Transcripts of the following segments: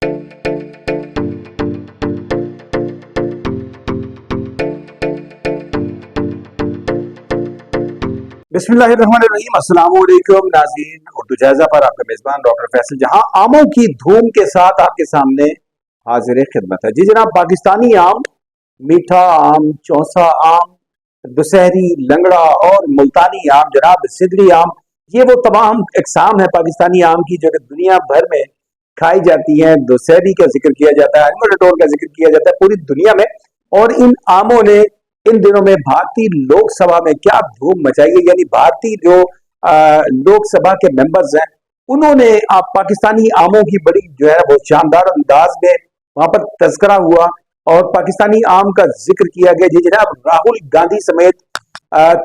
बिस्मिल्लाहिर्रहमानिर्रहीम। अस्सलाम वालेकुम नाज़रीन, उर्दू जायजा पर आपका मेज़बान डॉक्टर फैसल जहां आमों की धूम के साथ आपके सामने हाजिर खिदमत है। जी जनाब, पाकिस्तानी आम, मीठा आम, चौसा आम, दुशहरी, लंगड़ा और मुल्तानी आम, जनाब सिदरी आम, ये वो तमाम इकसाम है पाकिस्तानी आम की जो कि दुनिया भर में खाई जाती हैं। दुशहरी का जिक्र किया जाता है, अनमोल का जिक्र किया जाता है पूरी दुनिया में। और इन आमों ने इन दिनों में भारतीय लोकसभा में क्या धूम मचाई है। यानी भारतीय जो लोकसभा के मेंबर्स हैं, उन्होंने पाकिस्तानी आमों की बड़ी जो है वो शानदार अंदाज में वहां पर तस्करा हुआ और पाकिस्तानी आम का जिक्र किया गया। जी जनाब, राहुल गांधी समेत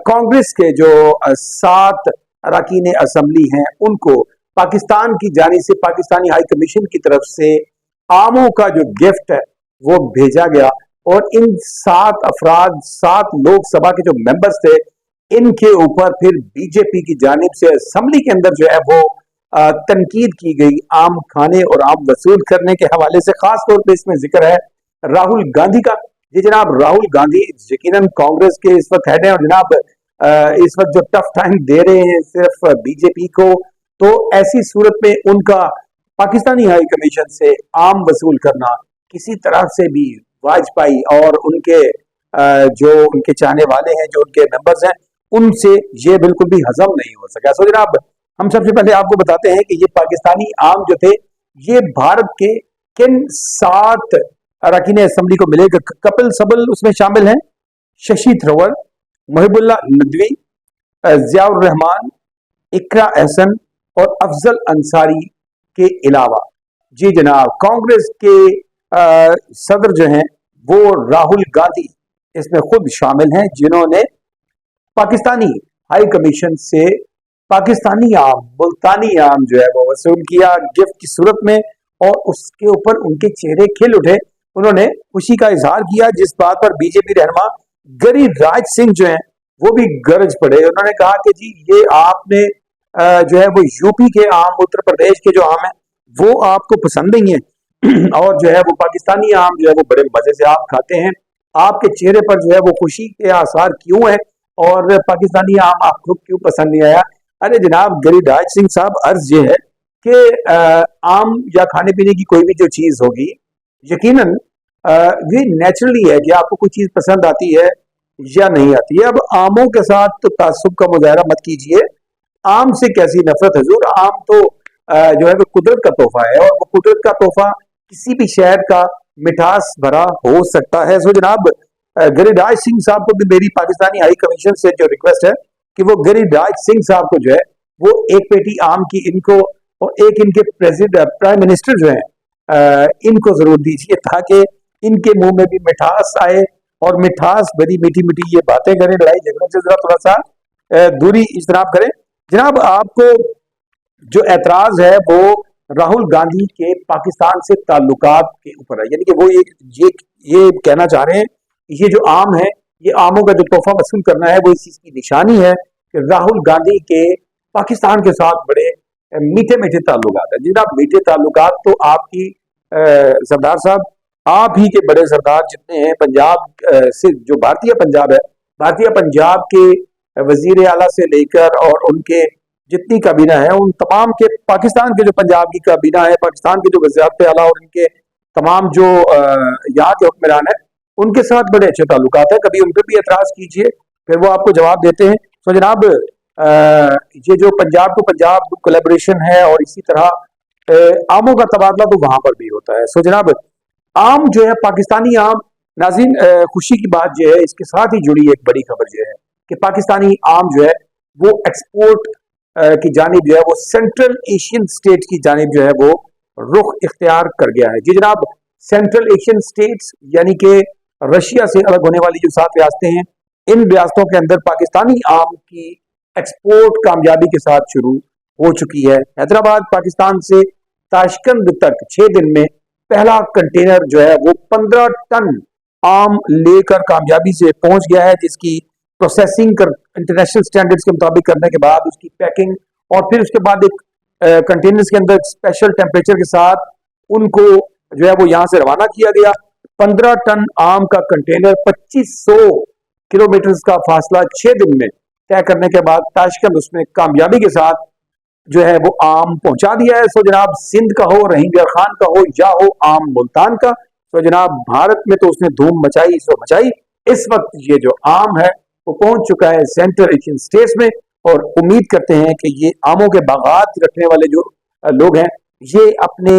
कांग्रेस के जो 7 अरकान असम्बली हैं, उनको पाकिस्तान की जानिब से पाकिस्तानी हाई कमीशन की तरफ से आमों का जो गिफ्ट है वो भेजा गया। और इन 7 अफराद, 7 लोकसभा के जो मेंबर्स थे, इनके ऊपर फिर बीजेपी की जानिब से असम्बली के अंदर जो है वो तनकीद की गई आम खाने और आम वसूल करने के हवाले से। खास तौर पे इसमें जिक्र है राहुल गांधी का। जी जनाब, राहुल गांधी यकीनन कांग्रेस के इस वक्त हेड है और जनाब इस वक्त जो टफ टाइम दे रहे हैं सिर्फ बीजेपी को, तो ऐसी सूरत में उनका पाकिस्तानी हाई कमीशन से आम वसूल करना किसी तरह से भी वाजपेयी और उनके जो उनके चाहने वाले हैं, जो उनके मेंबर्स हैं, उनसे ये बिल्कुल भी हजम नहीं हो सका। सो जनाब, हम सबसे पहले आपको बताते हैं कि ये पाकिस्तानी आम जो थे, ये भारत के किन 7 अरकान असम्बली को मिले। कपिल सिब्बल उसमें शामिल हैं, शशि थरूर, मुहिबुल्लाह नदवी, जियाउर रहमान, इकरा एहसन और अफजल अंसारी के अलावा जी जनाब कांग्रेस के सदर जो हैं वो राहुल गांधी इसमें खुद शामिल हैं, जिन्होंने पाकिस्तानी हाई कमीशन से पाकिस्तानी आम, मुल्तानी आम जो है वो वसूल किया गिफ्ट की सूरत में। और उसके ऊपर उनके चेहरे खिल उठे, उन्होंने खुशी का इजहार किया, जिस बात पर बीजेपी रहनुमा गिरिराज सिंह जो है वो भी गरज पड़े। उन्होंने कहा कि जी ये आपने जो है वो यूपी के आम, उत्तर प्रदेश के जो आम है वो आपको पसंद नहीं है और जो है वो पाकिस्तानी आम जो है वो बड़े मजे से आप खाते हैं, आपके चेहरे पर जो है वो खुशी के आसार क्यों है और पाकिस्तानी आम आपको क्यों पसंद नहीं आया। अरे जनाब गिरिराज सिंह साहब, अर्ज ये है कि आम या खाने पीने की कोई भी जो चीज होगी, यकीनन ये नेचुरली है कि आपको कोई चीज पसंद आती है या नहीं आती है। अब आमों के साथ तो तासुब का मुजाहरा मत कीजिए। आम से कैसी नफरत हजूर, आम तो जो है वो कुदरत का तोहफा है और वो कुदरत का तोहफा किसी भी शहर का मिठास भरा हो सकता है। सो जनाब गिरिराज सिंह साहब को भी मेरी पाकिस्तानी हाई कमीशन से जो रिक्वेस्ट है कि वो गिरिराज सिंह साहब को जो है वो एक पेटी आम की इनको और एक इनके प्राइम मिनिस्टर जो है इनको जरूर दीजिए, ताकि इनके मुंह में भी मिठास आए और मिठास बड़ी मीठी मीठी ये बातें करें, लड़ाई झगड़ों से जरा थोड़ा सा दूरी इज्तनाब करें। जनाब, आपको जो एतराज है वो राहुल गांधी के पाकिस्तान से ताल्लुकात के ऊपर है। यानी कि वो ये कहना चाह रहे हैं ये जो आम है, ये आमों का जो तोहफा वसूल करना है वो इस चीज की निशानी है कि राहुल गांधी के पाकिस्तान के साथ बड़े मीठे मीठे ताल्लुकात है। जनाब मीठे ताल्लुकात तो आपकी सरदार साहब, आप ही के बड़े सरदार जितने हैं पंजाब से, जो भारतीय पंजाब है, भारतीय पंजाब के वजीर आला से लेकर और उनके जितनी काबीना है, उन तमाम के पाकिस्तान के जो पंजाब की काबीना है, पाकिस्तान के जो वज़ीर आला और उनके तमाम जो यहाँ के हुक्मरान है, उनके साथ बड़े अच्छे ताल्लुकात है। कभी उन पर भी एतराज कीजिए, फिर वो आपको जवाब देते हैं। तो जनाब ये जो पंजाब टू पंजाब कोलैबोरेशन है और इसी तरह आमों का तबादला तो वहां पर भी होता है। सो जनाब आम जो है पाकिस्तानी आम, नाज़रीन खुशी की बात जो है इसके साथ ही जुड़ी एक बड़ी खबर जो है कि पाकिस्तानी आम जो है वो एक्सपोर्ट की जानिब जो है वो सेंट्रल एशियन स्टेट की जानिब जो है वो रुख इख्तियार कर गया है। जी जनाब, सेंट्रल एशियन स्टेट्स यानी कि रशिया से अलग होने वाली जो 7 रियासतें हैं, इन रियासतों के अंदर पाकिस्तानी आम की एक्सपोर्ट कामयाबी के साथ शुरू हो चुकी है। हैदराबाद पाकिस्तान से ताशकंद तक 6 दिन में पहला कंटेनर जो है वो 15 टन आम लेकर कामयाबी से पहुंच गया है, जिसकी प्रोसेसिंग कर इंटरनेशनल स्टैंडर्ड्स के मुताबिक करने के बाद उसकी पैकिंग और फिर उसके बाद एक कंटेनर्स के अंदर स्पेशल टेम्परेचर के साथ उनको जो है वो यहाँ से रवाना किया गया। 15 टन आम का कंटेनर 2500 किलोमीटर का फासला 6 दिन में तय करने के बाद ताशकंद उसमें कामयाबी के साथ जो है वो आम पहुंचा दिया है। सो जनाब सिंध का हो, रहीमगर खान का हो या हो आम मुल्तान का, तो जनाब भारत में तो उसने धूम मचाई सो मचाई। इस वक्त ये जो आम है वो पहुंच चुका है सेंट्रल एशियन स्टेट्स में, और उम्मीद करते हैं कि ये आमों के बागात रखने वाले जो लोग हैं ये अपने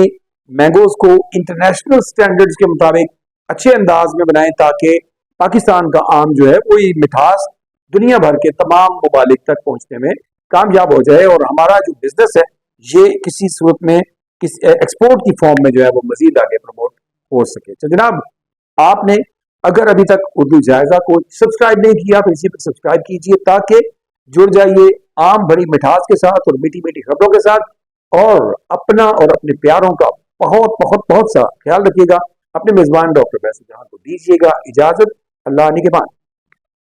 मैंगोज को इंटरनेशनल स्टैंडर्ड्स के मुताबिक अच्छे अंदाज में बनाएं, ताकि पाकिस्तान का आम जो है वो मिठास दुनिया भर के तमाम ममालिक तक पहुंचने में कामयाब हो जाए, और हमारा जो बिजनेस है ये किसी सूरत में किसी एक्सपोर्ट की फॉर्म में जो है वो मजीद आगे प्रमोट हो सके। तो जनाब आपने अगर अभी तक उर्दू जायजा को सब्सक्राइब नहीं किया तो इसी पर सब्सक्राइब कीजिए, ताकि जुड़ जाइए आम भरी मिठास के साथ और मीठी मीठी खबरों के साथ, और अपना और अपने प्यारों का बहुत बहुत बहुत सा ख्याल रखिएगा। अपने मेजबान डॉक्टर फैसल जहां को दीजिएगा इजाजत। अल्लाह निगहबान।